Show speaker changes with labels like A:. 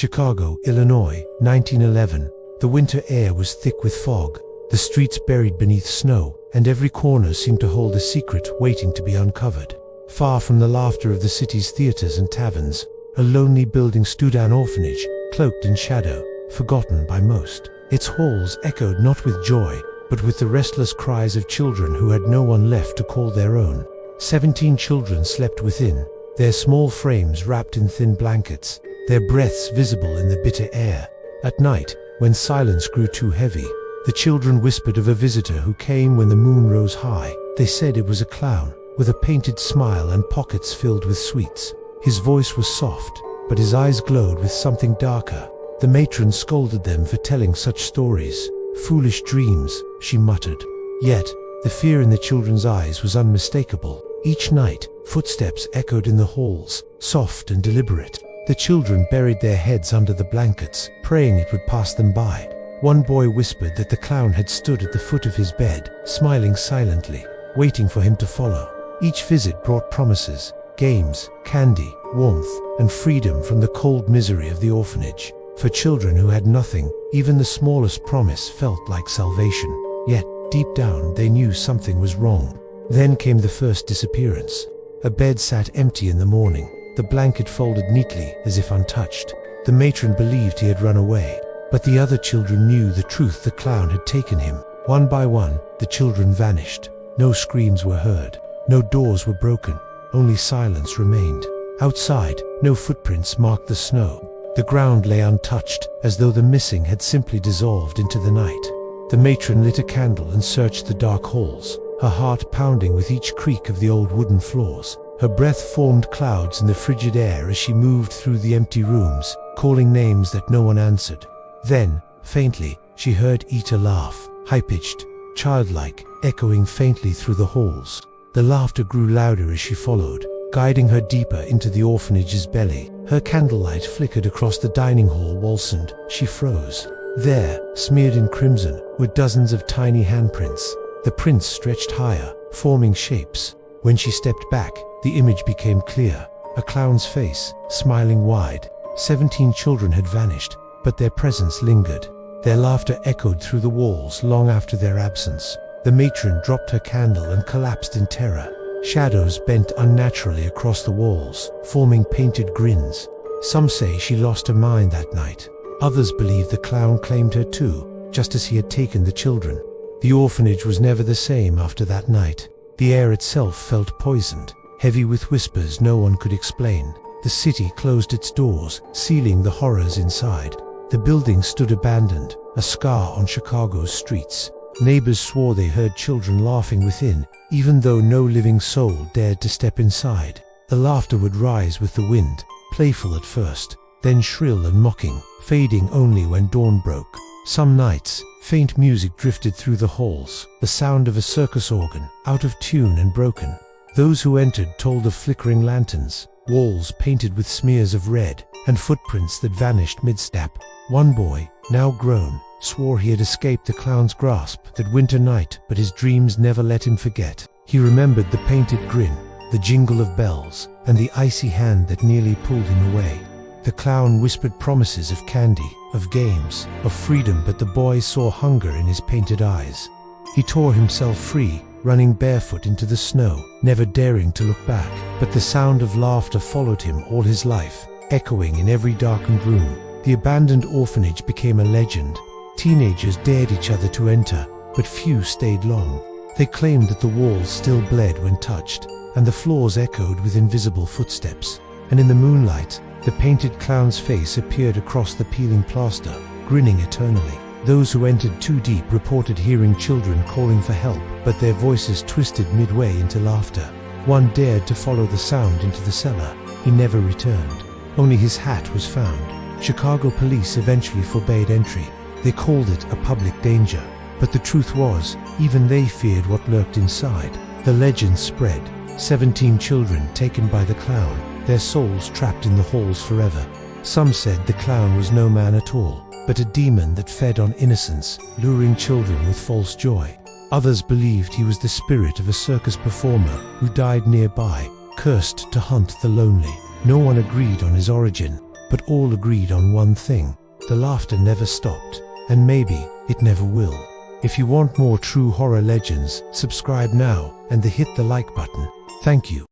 A: Chicago, Illinois, 1911. The winter air was thick with fog, the streets buried beneath snow, and every corner seemed to hold a secret waiting to be uncovered. Far from the laughter of the city's theaters and taverns, a lonely building stood, an orphanage, cloaked in shadow, forgotten by most. Its halls echoed not with joy, but with the restless cries of children who had no one left to call their own. 17 children slept within, their small frames wrapped in thin blankets, their breaths visible in the bitter air. At night, when silence grew too heavy, the children whispered of a visitor who came when the moon rose high. They said it was a clown, with a painted smile and pockets filled with sweets. His voice was soft, but his eyes glowed with something darker. The matron scolded them for telling such stories. "Foolish dreams," she muttered. Yet, the fear in the children's eyes was unmistakable. Each night, footsteps echoed in the halls, soft and deliberate. The children buried their heads under the blankets, praying it would pass them by. One boy whispered that the clown had stood at the foot of his bed, smiling silently, waiting for him to follow. Each visit brought promises, games, candy, warmth, and freedom from the cold misery of the orphanage. For children who had nothing, even the smallest promise felt like salvation. Yet, deep down, they knew something was wrong. Then came the first disappearance. A bed sat empty in the morning, the blanket folded neatly as if untouched. The matron believed he had run away, but the other children knew the truth: the clown had taken him. One by one, the children vanished. No screams were heard, no doors were broken, only silence remained. Outside, no footprints marked the snow. The ground lay untouched, as though the missing had simply dissolved into the night. The matron lit a candle and searched the dark halls, her heart pounding with each creak of the old wooden floors. Her breath formed clouds in the frigid air as she moved through the empty rooms, calling names that no one answered. Then, faintly, she heard Ita laugh, high-pitched, childlike, echoing faintly through the halls. The laughter grew louder as she followed, guiding her deeper into the orphanage's belly. Her candlelight flickered across the dining hall walls and she froze. There, smeared in crimson, were dozens of tiny handprints. The prints stretched higher, forming shapes. When she stepped back, the image became clear. A clown's face, smiling wide. 17 children had vanished, but their presence lingered. Their laughter echoed through the walls long after their absence. The matron dropped her candle and collapsed in terror. Shadows bent unnaturally across the walls, forming painted grins. Some say she lost her mind that night. Others believe the clown claimed her too, just as he had taken the children. The orphanage was never the same after that night. The air itself felt poisoned, heavy with whispers no one could explain. The city closed its doors, sealing the horrors inside. The building stood abandoned, a scar on Chicago's streets. Neighbors swore they heard children laughing within, even though no living soul dared to step inside. The laughter would rise with the wind, playful at first, then shrill and mocking, fading only when dawn broke. Some nights, faint music drifted through the halls, the sound of a circus organ, out of tune and broken. Those who entered told of flickering lanterns, walls painted with smears of red, and footprints that vanished mid-step. One boy, now grown, swore he had escaped the clown's grasp that winter night, but his dreams never let him forget. He remembered the painted grin, the jingle of bells, and the icy hand that nearly pulled him away. The clown whispered promises of candy, of games, of freedom, but the boy saw hunger in his painted eyes. He tore himself free, running barefoot into the snow, never daring to look back. But the sound of laughter followed him all his life, echoing in every darkened room. The abandoned orphanage became a legend. Teenagers dared each other to enter, but few stayed long. They claimed that the walls still bled when touched, and the floors echoed with invisible footsteps. And in the moonlight, the painted clown's face appeared across the peeling plaster, grinning eternally. Those who entered too deep reported hearing children calling for help, but their voices twisted midway into laughter. One dared to follow the sound into the cellar. He never returned. Only his hat was found. Chicago police eventually forbade entry. They called it a public danger. But the truth was, even they feared what lurked inside. The legend spread. 17 children taken by the clown, their souls trapped in the halls forever. Some said the clown was no man at all, but a demon that fed on innocence, luring children with false joy. Others believed he was the spirit of a circus performer who died nearby, cursed to hunt the lonely. No one agreed on his origin. but all agreed on one thing: the laughter never stopped, and maybe it never will. If you want more true horror legends, subscribe now and hit the like button. Thank you.